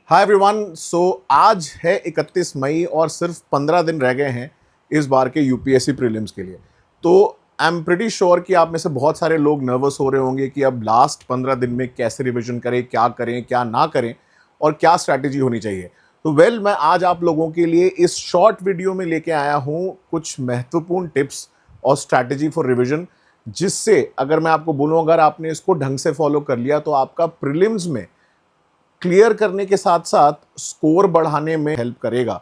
Hi everyone. आज है 31 मई और सिर्फ 15 दिन रह गए हैं इस बार के यूपीएससी प्रीलिम्स के लिए। तो आई एम प्रीटी श्योर कि आप में से बहुत सारे लोग नर्वस हो रहे होंगे कि अब लास्ट 15 दिन में कैसे रिवीजन करें क्या ना करें और क्या स्ट्रैटेजी होनी चाहिए। तो मैं आज आप लोगों के लिए इस शॉर्ट वीडियो में लेके आया हूं कुछ महत्वपूर्ण टिप्स और स्ट्रैटेजी फॉर रिवीजन, जिससे अगर मैं आपको बोलूं अगर आपने इसको ढंग से फॉलो कर लिया तो आपका प्रीलिम्स में क्लियर करने के साथ साथ स्कोर बढ़ाने में हेल्प करेगा।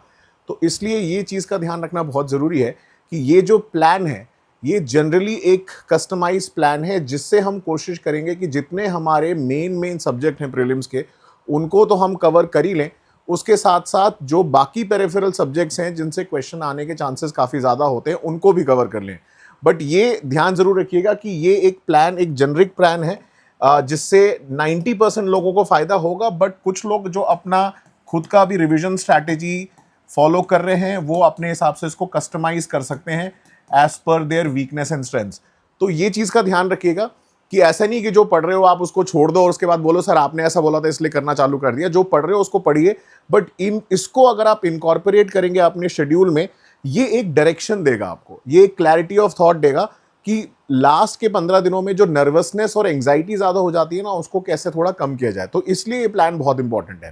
तो इसलिए ये चीज़ का ध्यान रखना बहुत ज़रूरी है कि ये जो प्लान है ये जनरली एक कस्टमाइज प्लान है, जिससे हम कोशिश करेंगे कि जितने हमारे मेन सब्जेक्ट हैं प्रीलिम्स के उनको तो हम कवर कर ही लें, उसके साथ साथ जो बाकी पेरिफेरल सब्जेक्ट्स हैं जिनसे क्वेश्चन आने के चांसेस काफ़ी ज़्यादा होते हैं उनको भी कवर कर लें। बट ये ध्यान ज़रूर रखिएगा कि ये एक प्लान, एक जेनरिक प्लान है जिससे 90% लोगों को फायदा होगा। बट कुछ लोग जो अपना खुद का भी रिवीजन स्ट्रैटेजी फॉलो कर रहे हैं वो अपने हिसाब से इसको कस्टमाइज कर सकते हैं as per there weakness and strengths. तो ये चीज़ का ध्यान रखिएगा कि ऐसा नहीं कि जो पढ़ रहे हो आप उसको छोड़ दो और उसके बाद बोलो सर आपने ऐसा बोला था इसलिए करना चालू कर दिया। जो पढ़ रहे हो उसको पढ़िए, बट इसको अगर आप इनकॉर्पोरेट करेंगे अपने शेड्यूल में, ये एक डायरेक्शन देगा आपको, ये एक क्लैरिटी ऑफ थॉट देगा कि लास्ट के 15 दिनों में जो नर्वसनेस और एंग्जाइटी ज्यादा हो जाती है ना, उसको कैसे थोड़ा कम किया जाए। तो इसलिए ये प्लान बहुत इंपॉर्टेंट है।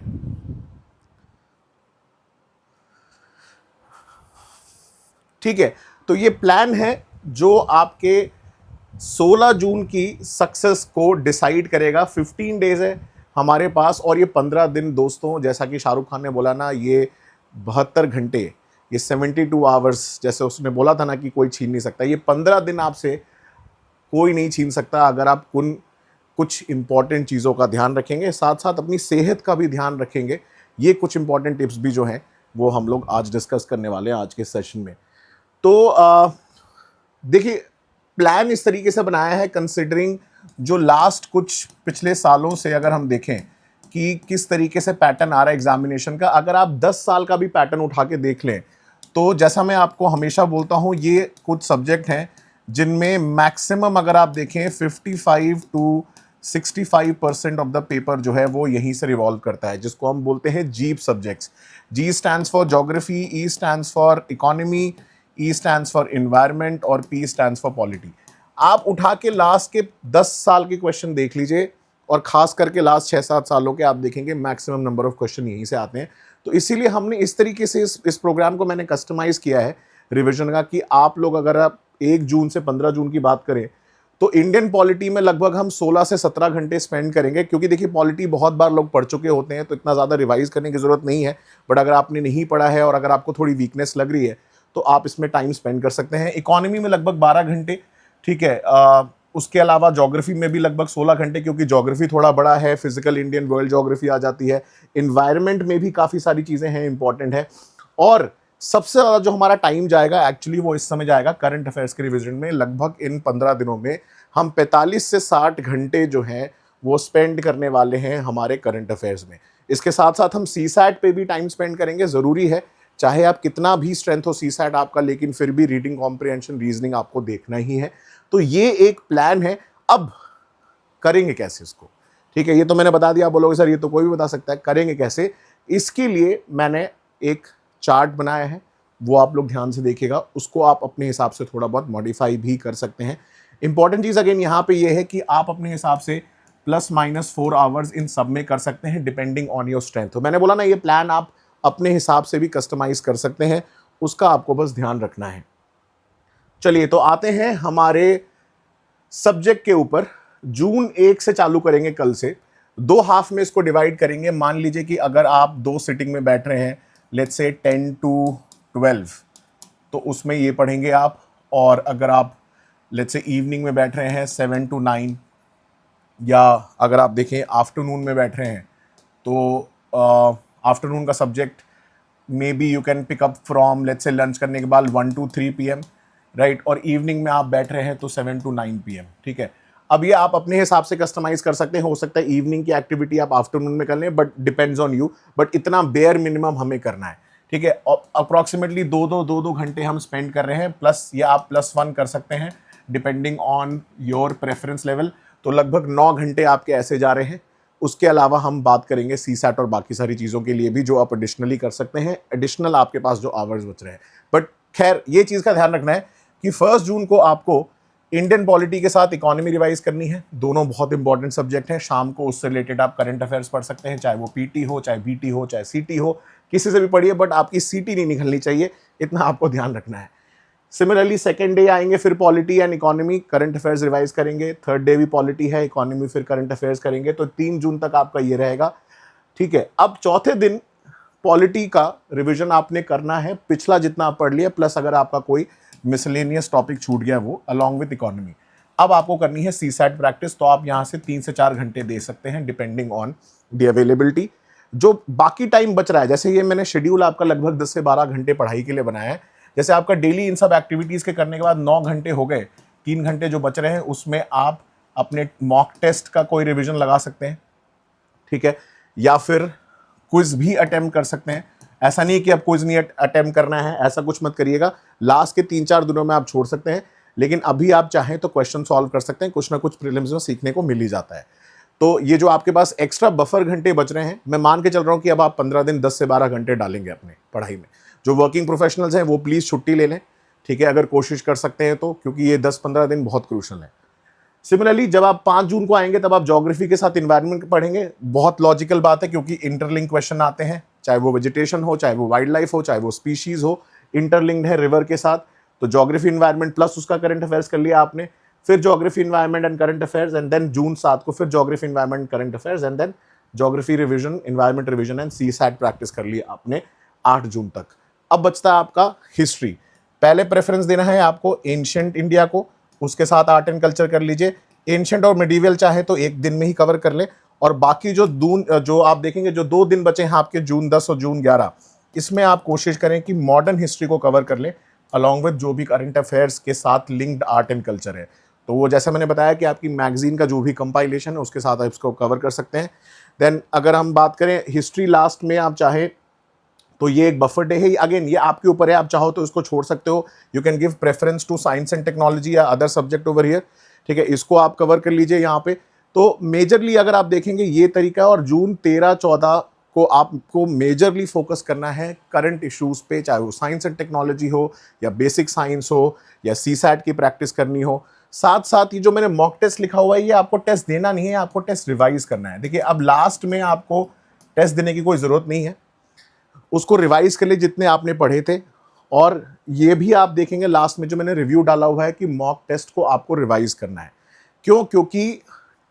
ठीक है, तो ये प्लान है जो आपके 16 जून की सक्सेस को डिसाइड करेगा। 15 डेज है हमारे पास और ये 15 दिन दोस्तों, जैसा कि शाहरुख खान ने बोला ना, ये 72 घंटे, ये 72 आवर्स, जैसे उसने बोला था ना कि कोई छीन नहीं सकता, ये 15 दिन आपसे कोई नहीं छीन सकता अगर आप कुछ इंपॉर्टेंट चीज़ों का ध्यान रखेंगे, साथ साथ अपनी सेहत का भी ध्यान रखेंगे। ये कुछ इंपॉर्टेंट टिप्स भी जो हैं वो हम लोग आज डिस्कस करने वाले हैं आज के सेशन में। तो देखिए, प्लान इस तरीके से बनाया है कंसिडरिंग जो लास्ट कुछ पिछले सालों से अगर हम देखें कि किस तरीके से पैटर्न आ रहा है एग्जामिनेशन का। अगर आप 10 साल का भी पैटर्न उठा के देख लें तो जैसा मैं आपको हमेशा बोलता हूं, ये कुछ सब्जेक्ट हैं जिनमें मैक्सिमम अगर आप देखें 55 to 65% ऑफ द पेपर जो है वो यहीं से रिवॉल्व करता है, जिसको हम बोलते हैं jeep subjects. Ji stands for geography, E stands for economy, E stands for environment और पी स्टैंड्स फॉर पॉलिटी। आप उठा के लास्ट के 10 साल के क्वेश्चन देख लीजिए और खास करके लास्ट 6-7 सालों के आप देखेंगे मैक्सिमम नंबर ऑफ क्वेश्चन यहीं से आते हैं। तो इसीलिए हमने इस तरीके से इस प्रोग्राम को मैंने कस्टमाइज किया है रिविजन का, कि आप लोग अगर आप 1 जून से 15 जून की बात करें तो इंडियन पॉलिटी में लगभग हम 16 से 17 घंटे स्पेंड करेंगे, क्योंकि देखिए पॉलिटी बहुत बार लोग पढ़ चुके होते हैं तो इतना ज़्यादा रिवाइज करने की ज़रूरत नहीं है। बट अगर आपने नहीं पढ़ा है और अगर आपको थोड़ी वीकनेस लग रही है तो आप इसमें टाइम स्पेंड कर सकते हैं। इकोनॉमी में लगभग 12 घंटे, ठीक है। उसके अलावा ज्योग्राफी में भी लगभग 16 घंटे, क्योंकि ज्योग्राफी थोड़ा बड़ा है, फिजिकल इंडियन वर्ल्ड ज्योग्राफी आ जाती है। इन्वायरमेंट में भी काफ़ी सारी चीज़ें हैं, इंपॉर्टेंट है। और सबसे ज़्यादा जो हमारा टाइम जाएगा एक्चुअली वो इस समय जाएगा करंट अफेयर्स के रिविजन में। लगभग इन 15 दिनों में हम 45 से 60 घंटे जो हैं वो स्पेंड करने वाले हैं हमारे करंट अफेयर्स में। इसके साथ साथ हम सीसैट पे भी टाइम स्पेंड करेंगे, ज़रूरी है। चाहे आप कितना भी स्ट्रेंथ हो सीसैट आपका, लेकिन फिर भी रीडिंग कॉम्प्रिहेंशन रीजनिंग आपको देखना ही है। तो ये एक प्लान है। अब करेंगे कैसे इसको, ठीक है, ये तो मैंने बता दिया। आप बोलोगे सर ये तो कोई भी बता सकता है, करेंगे कैसे? इसके लिए मैंने एक चार्ट बनाया है, वो आप लोग ध्यान से देखिएगा। उसको आप अपने हिसाब से थोड़ा बहुत मॉडिफाई भी कर सकते हैं। इंपॉर्टेंट चीज़ अगेन यहाँ पे ये है कि आप अपने हिसाब से ±4 आवर्स इन सब में कर सकते हैं डिपेंडिंग ऑन योर स्ट्रेंथ। तो मैंने बोला ना, ये प्लान आप अपने हिसाब से भी कस्टमाइज कर सकते हैं, उसका आपको बस ध्यान रखना है। चलिए तो आते हैं हमारे सब्जेक्ट के ऊपर। जून 1 से चालू करेंगे, कल से 2 हाफ में इसको डिवाइड करेंगे। मान लीजिए कि अगर आप 2 सिटिंग में बैठ रहे हैं, लेट्स से 10 to 12, तो उसमें ये पढ़ेंगे आप। और अगर आप लेट्स से इवनिंग में बैठ रहे हैं 7 to 9, या अगर आप देखें आफ्टरनून में बैठ रहे हैं तो आफ्टरनून का subject maybe you can pick up from let's say lunch करने के बाद 1 to 3 PM, राइट। और इवनिंग में आप बैठ रहे हैं तो 7 to 9 PM, ठीक है। अब ये आप अपने हिसाब से कस्टमाइज कर सकते हैं। हो सकता है इवनिंग की एक्टिविटी आप आफ्टरनून में कर लें, but depends on you. But इतना बेयर मिनिमम हमें करना है, ठीक है। अप्रॉक्सीमेटली 2 घंटे हम स्पेंड कर रहे हैं, प्लस या आप +1 कर सकते हैं depending on your preference level. तो लगभग 9 घंटे आपके ऐसे जा रहे हैं। उसके अलावा हम बात करेंगे सीसैट और बाकी सारी चीज़ों के लिए भी जो आप एडिशनली कर सकते हैं, एडिशनल आपके पास जो आवर्स बच रहे हैं। बट खैर ये चीज़ का ध्यान रखना है कि 1 जून को आपको इंडियन पॉलिटी के साथ इकोनॉमी रिवाइज करनी है। दोनों बहुत इंपॉर्टेंट सब्जेक्ट हैं। शाम को उससे रिलेटेड आप करंट अफेयर्स पढ़ सकते हैं, चाहे वो पीटी हो, चाहे बीटी हो, चाहे सीटी हो, किसी से भी पढ़िए, बट आपकी सीटी नहीं निकलनी चाहिए, इतना आपको ध्यान रखना है। सिमिलरली सेकेंड डे आएंगे, फिर polity and economy, current affairs revise करेंगे। थर्ड डे भी पॉलिटी है, इकोनॉमी, फिर करंट अफेयर्स करेंगे। तो 3 जून तक आपका ये रहेगा, ठीक है। अब चौथे दिन पॉलिटी का रिवीजन आपने करना है, पिछला जितना आप पढ़ लिया, प्लस अगर आपका कोई मिसलेनियस टॉपिक छूट गया वो अलॉन्ग विद इकोनॉमी। अब आपको करनी है सीसैट प्रैक्टिस, तो आप यहाँ से 3 से 4 घंटे दे सकते हैं डिपेंडिंग ऑन द अवेलेबिलिटी। जो बाकी टाइम बच रहा है, जैसे ये मैंने शेड्यूल आपका लगभग 10 से 12 घंटे पढ़ाई के लिए बनाया है, जैसे आपका डेली इन सब एक्टिविटीज़ के करने के बाद 9 घंटे हो गए, 3 घंटे जो बच रहे हैं उसमें आप अपने मॉक टेस्ट का कोई रिवीजन लगा सकते हैं, ठीक है, या फिर क्विज भी अटेम्प्ट कर सकते हैं। ऐसा नहीं है कि अब क्विज नहीं अटेम्प्ट करना है, ऐसा कुछ मत करिएगा। लास्ट के 3-4 दिनों में आप छोड़ सकते हैं, लेकिन अभी आप चाहें तो क्वेश्चन सॉल्व कर सकते हैं, कुछ ना कुछ प्रीलिम्स में सीखने को मिल ही जाता है। तो ये जो आपके पास एक्स्ट्रा बफर घंटे बच रहे हैं, मैं मान के चल रहा हूँ कि अब आप 15 दिन 10 से 12 घंटे डालेंगे अपने पढ़ाई में। जो वर्किंग प्रोफेशनल्स हैं वो प्लीज़ छुट्टी ले लें, ठीक है, अगर कोशिश कर सकते हैं तो, क्योंकि ये 10-15 दिन बहुत क्रूशल है। सिमिलरली जब आप 5 जून को आएंगे तब आप ज्योग्राफी के साथ इन्वायरमेंट पढ़ेंगे। बहुत लॉजिकल बात है, क्योंकि इंटरलिंक क्वेश्चन आते हैं, चाहे वो वेजिटेशन हो, चाहे वो वाइल्ड लाइफ हो, चाहे वो स्पीशीज हो, इंटरलिंक्ड है रिवर के साथ। तो ज्योग्राफी इन्वायरमेंट प्लस उसका करंट अफेयर्स कर लिया आपने, फिर geography environment and current affairs, and then June 7 को फिर geography environment current affairs, and then geography revision, environment revision and CSAT practice कर लिया आपने 8 जून तक। अब बचता है आपका हिस्ट्री। पहले प्रेफरेंस देना है आपको एंशिएंट इंडिया को, उसके साथ आर्ट एंड कल्चर कर लीजिए। एंशिएंट और मिडीवियल चाहे तो एक दिन में ही कवर कर ले, और बाकी जो आप देखेंगे जो 2 दिन बचे हैं आपके, जून 10 और जून 11, इसमें आप कोशिश करें कि मॉडर्न हिस्ट्री को कवर कर लें अलॉन्ग विद जो भी करंट अफेयर्स के साथ लिंक्ड आर्ट एंड कल्चर है। तो वो जैसा मैंने बताया कि आपकी मैगजीन का जो भी कंपाइलेशन है उसके साथ आप इसको कवर कर सकते हैं। देन अगर हम बात करें हिस्ट्री लास्ट में आप चाहें तो ये एक बफर डे है, अगेन ये आपके ऊपर है, आप चाहो तो इसको छोड़ सकते हो। You can give preference to science and technology या अदर सब्जेक्ट ओवर हियर, ठीक है, इसको आप कवर कर लीजिए यहाँ पे। तो मेजरली अगर आप देखेंगे ये तरीका, और जून 13-14 को आपको मेजरली फोकस करना है करंट इश्यूज पे, चाहे वो साइंस एंड टेक्नोलॉजी हो या बेसिक साइंस हो या सीसैट की प्रैक्टिस करनी हो। साथ साथ ये जो मैंने मॉक टेस्ट लिखा हुआ है, ये आपको टेस्ट देना नहीं है, आपको टेस्ट रिवाइज करना है। देखिए अब लास्ट में आपको टेस्ट देने की कोई ज़रूरत नहीं है, उसको रिवाइज कर लिए जितने आपने पढ़े थे। और ये भी आप देखेंगे लास्ट में जो मैंने रिव्यू डाला हुआ है कि मॉक टेस्ट को आपको रिवाइज करना है। क्यों? क्योंकि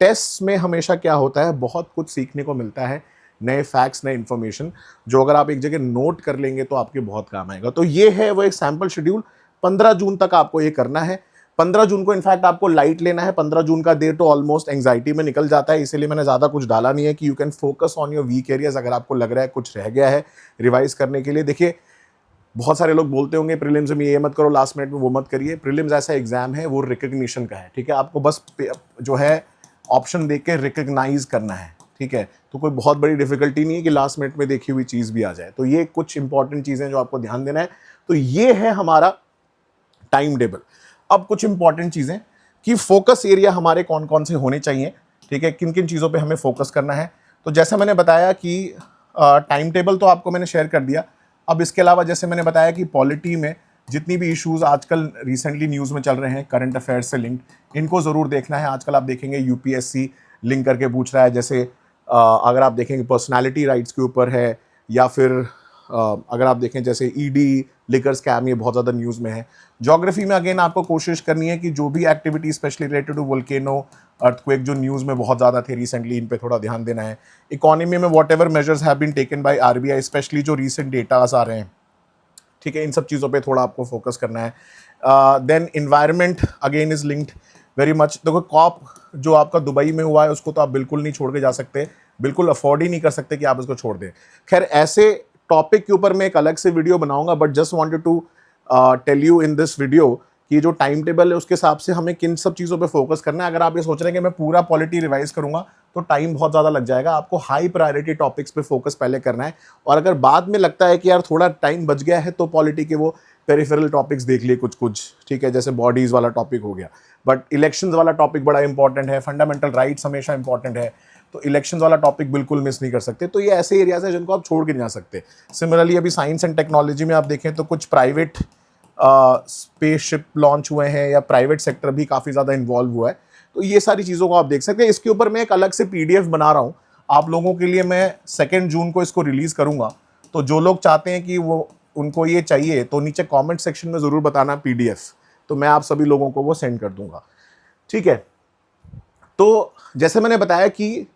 टेस्ट में हमेशा क्या होता है, बहुत कुछ सीखने को मिलता है, नए फैक्ट्स, नए इन्फॉर्मेशन, जो अगर आप एक जगह नोट कर लेंगे तो आपके बहुत काम आएगा। तो ये है वो एक सैम्पल शेड्यूल, 15 जून तक आपको ये करना है। 15 जून को इनफैक्ट आपको लाइट लेना है। 15 जून का डे तो ऑलमोस्ट एंग्जाइटी में निकल जाता है, इसीलिए मैंने ज़्यादा कुछ डाला नहीं है कि you can focus on your weak areas. अगर आपको लग रहा है कुछ रह गया है रिवाइज करने के लिए, देखिए बहुत सारे लोग बोलते होंगे प्रीलिम्स में ये मत करो, लास्ट मिनट में वो मत करिए। प्रीलिम्स ऐसा एग्जाम है, वो रिकग्निशन का है, ठीक है, आपको बस जो है ऑप्शन देख के रिकग्नाइज करना है, ठीक है। तो कोई बहुत बड़ी डिफिकल्टी नहीं है कि लास्ट मिनट में देखी हुई चीज़ भी आ जाए। तो ये कुछ इंपॉर्टेंट चीज़ें जो आपको ध्यान देना है। तो ये है हमारा टाइम टेबल। अब कुछ इंपॉर्टेंट चीज़ें कि फोकस एरिया हमारे कौन कौन से होने चाहिए, ठीक है, किन किन चीज़ों पे हमें फोकस करना है। तो जैसा मैंने बताया कि टाइम टेबल तो आपको मैंने शेयर कर दिया। अब इसके अलावा जैसे मैंने बताया कि पॉलिटी में जितनी भी इश्यूज आजकल रिसेंटली न्यूज़ में चल रहे हैं करंट अफेयर्स से लिंक्ड, इनको ज़रूर देखना है। आजकल आप देखेंगे यूपीएससी लिंक करके पूछ रहा है, जैसे अगर आप देखेंगे पर्सनालिटी राइट्स के ऊपर है, या फिर अगर आप देखें जैसे ईडी लिकर स्कैम, ये बहुत ज़्यादा न्यूज़ में है। ज्योग्राफी में अगेन आपको कोशिश करनी है कि जो भी activity specially related to volcano, earthquake जो न्यूज़ में बहुत ज़्यादा थे रिसेंटली, इन पे थोड़ा ध्यान देना है। इकोनॉमी में whatever measures have been taken by RBI, specially जो रीसेंट डेटास आ रहे हैं, ठीक है, इन सब चीज़ों पे थोड़ा आपको फोकस करना है। Then environment again is linked very much. देखो कॉप जो आपका दुबई में हुआ है उसको तो आप बिल्कुल नहीं छोड़ के जा सकते, बिल्कुल अफोर्ड ही नहीं कर सकते कि आप उसको छोड़ दें। खैर ऐसे टॉपिक के ऊपर मैं एक अलग से वीडियो बनाऊंगा, but just wanted to tell you in this video कि जो टाइम टेबल है उसके हिसाब से हमें किन सब चीज़ों पे फोकस करना है। अगर आप ये सोच रहे हैं कि मैं पूरा पॉलिटी रिवाइज करूंगा तो टाइम बहुत ज़्यादा लग जाएगा। आपको हाई प्रायोरिटी टॉपिक्स पे फोकस पहले करना है, और अगर बाद में लगता है कि यार थोड़ा टाइम बच गया है तो पॉलिटी के वो पेरिफेरल टॉपिक्स देख लिए कुछ, ठीक है, जैसे बॉडीज़ वाला टॉपिक हो गया। बट इलेक्शंस वाला टॉपिक बड़ा इंपॉर्टेंट है, फंडामेंटल राइट्स हमेशा इंपॉर्टेंट है, तो इलेक्शन वाला टॉपिक बिल्कुल मिस नहीं कर सकते। तो ये ऐसे एरियाज है जिनको आप छोड़ के नहीं जा सकते। सिमिलरली अभी साइंस एंड टेक्नोलॉजी में आप देखें तो कुछ प्राइवेट स्पेसशिप लॉन्च हुए हैं या प्राइवेट सेक्टर भी काफ़ी ज़्यादा इन्वॉल्व हुआ है। तो ये सारी चीज़ों को आप देख सकते हैं। इसके ऊपर मैं एक अलग से PDF बना रहा हूँ आप लोगों के लिए। मैं 2 जून को इसको रिलीज़ करूँगा। तो जो लोग चाहते हैं कि वो उनको ये चाहिए तो नीचे कमेंट सेक्शन में ज़रूर बताना PDF, तो मैं आप सभी लोगों को वो सेंड कर दूंगा। ठीक है, तो जैसे मैंने बताया कि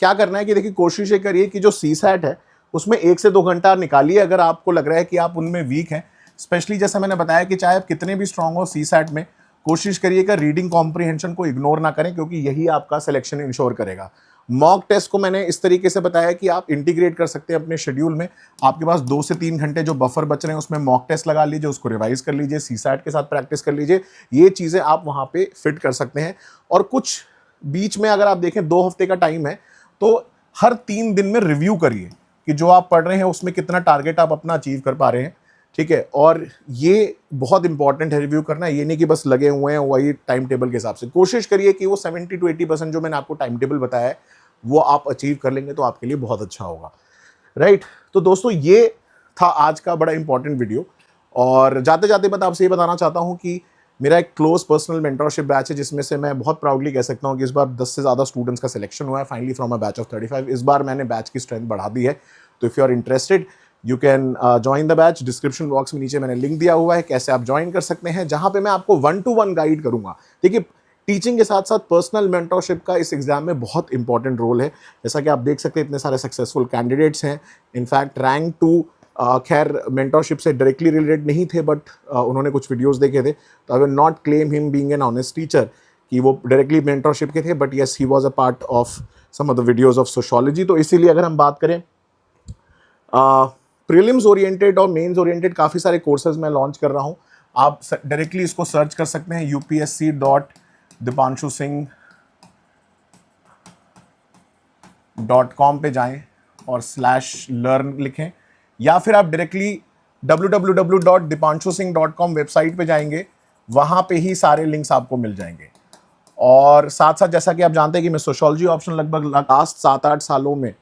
क्या करना है कि देखिए कोशिश ये करिए कि जो CSAT है उसमें 1 से 2 घंटा निकालिए अगर आपको लग रहा है कि आप उनमें वीक हैं। स्पेशली जैसे मैंने बताया कि चाहे आप कितने भी स्ट्रांग हो CSAT में, कोशिश करिएगा रीडिंग कॉम्प्रिहेंशन को इग्नोर ना करें, क्योंकि यही आपका सिलेक्शन इंश्योर करेगा। मॉक टेस्ट को मैंने इस तरीके से बताया कि आप इंटीग्रेट कर सकते हैं अपने शेड्यूल में। आपके पास 2 से 3 घंटे जो बफर बच रहे हैं उसमें मॉक टेस्ट लगा लीजिए, उसको रिवाइज कर लीजिए, CSAT के साथ प्रैक्टिस कर लीजिए। ये चीज़ें आप वहाँ पे फिट कर सकते हैं। और कुछ बीच में अगर आप देखें 2 हफ्ते का टाइम है, तो हर 3 दिन में रिव्यू करिए कि जो आप पढ़ रहे हैं उसमें कितना टारगेट आप अपना अचीव कर पा रहे हैं। ठीक है, और ये बहुत इंपॉर्टेंट है रिव्यू करना। ये नहीं कि बस लगे हुए हैं वही टाइम टेबल के हिसाब से। कोशिश करिए कि वो 70 to 80% जो मैंने आपको टाइम टेबल बताया है वो आप अचीव कर लेंगे तो आपके लिए बहुत अच्छा होगा। राइट, तो दोस्तों ये था आज का बड़ा इंपॉर्टेंट वीडियो। और जाते जाते मैं आपसे ये बताना चाहता हूँ कि मेरा एक क्लोज पर्सनल मेंटरशिप बैच है जिसमें से मैं बहुत प्राउडली कह सकता हूँ कि इस बार 10 से ज़्यादा स्टूडेंट्स का सिलेक्शन हुआ है finally from a batch of 35। इस बार मैंने बैच की स्ट्रेंथ बढ़ा दी है। तो if you are interested you can join the batch. Description box में नीचे मैंने लिंक दिया हुआ है कैसे आप ज्वाइन कर सकते हैं, जहाँ पे मैं आपको 1-to-1 गाइड करूँगा। देखिए टीचिंग के साथ साथ पर्सनल मेंटरशिप का इस एग्जाम में बहुत इंपॉर्टेंट रोल है। जैसा कि आप देख सकते हैं इतने सारे सक्सेसफुल कैंडिडेट्स हैं। इनफैक्ट रैंक 2 खैर मेंटरशिप से डायरेक्टली रिलेटेड नहीं थे, बट उन्होंने कुछ वीडियोस देखे थे। तो I will not claim him being an honest teacher कि वो डायरेक्टली मेंटरशिप के थे, but yes he was a part of some of the videos of sociology. तो इसीलिए अगर हम बात करें प्रीलिम्स ओरिएंटेड और मेंस ओरिएंटेड काफ़ी सारे कोर्सेज मैं लॉन्च कर रहा हूँ। आप डायरेक्टली इसको सर्च कर सकते हैं upsc.dipanshu.com पे जाएं और /learn लिखें, या फिर आप डायरेक्टली www.dipanshuSingh.com वेबसाइट पे जाएंगे, वहाँ पे ही सारे लिंक्स आपको मिल जाएंगे। और साथ साथ जैसा कि आप जानते हैं कि मैं सोशियोलॉजी ऑप्शन लगभग लास्ट 7-8 सालों में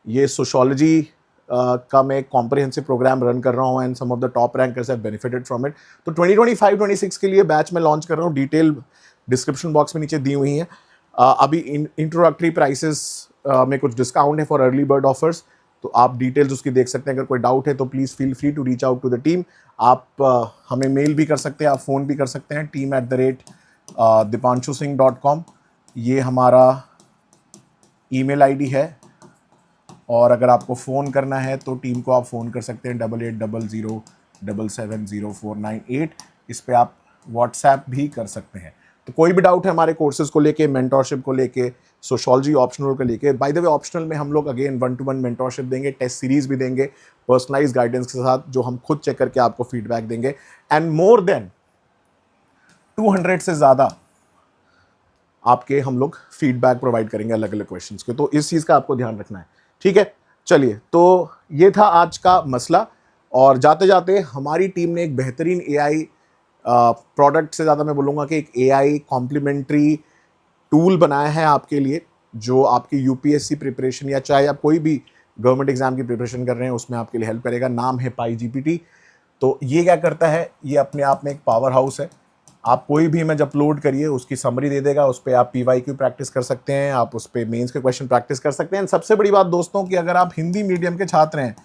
ये सोशियोलॉजी का मैं एक कॉम्प्रिहेंसिव प्रोग्राम रन कर रहा हूँ and some of the top rankers have benefited from it. तो 2025-26 के लिए बैच में लॉन्च कर रहा हूँ। डिटेल डिस्क्रिप्शन बॉक्स में नीचे दी हुई हैं। अभी इंट्रोडक्टरी प्राइसेस में कुछ डिस्काउंट है फॉर अर्ली बर्ड ऑफर्स, तो आप डिटेल्स उसकी देख सकते हैं। अगर कोई डाउट है तो please feel free to reach out to the team. आप हमें मेल भी कर सकते हैं, आप फ़ोन भी कर सकते हैं। team@dipanshuSingh.com ये हमारा ईमेल आईडी है। और अगर आपको फ़ोन करना है तो टीम को आप फ़ोन कर सकते हैं 8800077049 इस पे आप व्हाट्सएप भी कर सकते हैं। तो कोई भी डाउट है हमारे कोर्सेज को लेके, मेंटरशिप को लेके, सोशियोलॉजी ऑप्शनल को लेके, बाय द वे ऑप्शनल में हम लोग अगेन 1-to-1 मेंटरशिप देंगे, टेस्ट सीरीज भी देंगे पर्सनलाइज गाइडेंस के साथ, जो हम खुद चेक करके आपको फीडबैक देंगे। एंड मोर देन 200 से ज़्यादा आपके हम लोग फीडबैक प्रोवाइड करेंगे अलग अलग क्वेश्चंस के। तो इस चीज़ का आपको ध्यान रखना है। ठीक है, चलिए, तो ये था आज का मसला। और जाते जाते हमारी टीम ने एक बेहतरीन AI प्रोडक्ट से ज़्यादा मैं बोलूँगा कि एक AI कॉम्प्लीमेंट्री टूल बनाया है आपके लिए, जो आपकी UPSC प्रिपरेशन या चाहे आप कोई भी गवर्नमेंट एग्जाम की प्रिपरेशन कर रहे हैं उसमें आपके लिए हेल्प करेगा। नाम है PyGPT। तो ये क्या करता है, ये अपने आप में एक पावर हाउस है। आप कोई भी इमेज अपलोड करिए, उसकी समरी दे देगा, उस पर आप PYQ प्रैक्टिस कर सकते हैं, आप उस पर मेंस के क्वेश्चन प्रैक्टिस कर सकते हैं। सबसे बड़ी बात दोस्तों कि अगर आप हिंदी मीडियम के छात्र हैं,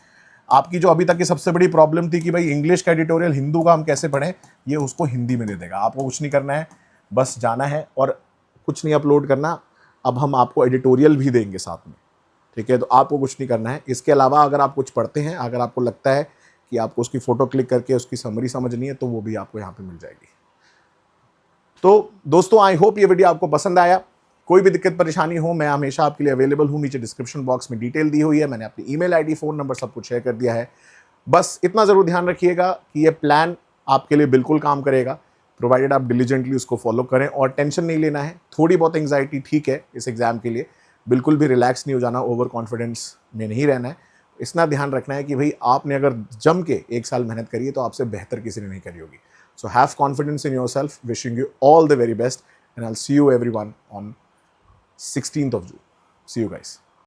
आपकी जो अभी तक की सबसे बड़ी प्रॉब्लम थी कि भाई इंग्लिश का एडिटोरियल हिंदू का हम कैसे पढ़ें, ये उसको हिंदी में दे देगा। आपको कुछ नहीं करना है, बस जाना है और कुछ नहीं अपलोड करना। अब हम आपको एडिटोरियल भी देंगे साथ में। ठीक है, तो आपको कुछ नहीं करना है। इसके अलावा अगर आप कुछ पढ़ते हैं, अगर आपको लगता है कि आपको उसकी फ़ोटो क्लिक करके उसकी समरी समझनी है, तो वो भी आपको यहाँ पर मिल जाएगी। तो दोस्तों आई होप ये वीडियो आपको पसंद आया। कोई भी दिक्कत परेशानी हो, मैं हमेशा आपके लिए अवेलेबल हूँ। नीचे डिस्क्रिप्शन बॉक्स में डिटेल दी हुई है, मैंने अपनी ईमेल आईडी, फ़ोन नंबर सब कुछ शेयर कर दिया है। बस इतना ज़रूर ध्यान रखिएगा कि ये प्लान आपके लिए बिल्कुल काम करेगा, प्रोवाइडेड आप डिलीजेंटली उसको फॉलो करें। और टेंशन नहीं लेना है, थोड़ी बहुत एंग्जाइटी ठीक है इस एग्ज़ाम के लिए, बिल्कुल भी रिलैक्स नहीं हो जाना, ओवर कॉन्फिडेंस में नहीं रहना है। इतना ध्यान रखना है कि भाई आपने अगर जम के 1 साल मेहनत करी है तो आपसे बेहतर किसी ने नहीं करी होगी। So have confidence in yourself. Wishing you all the very best, and I'll see you everyone on 16th of June. See you guys.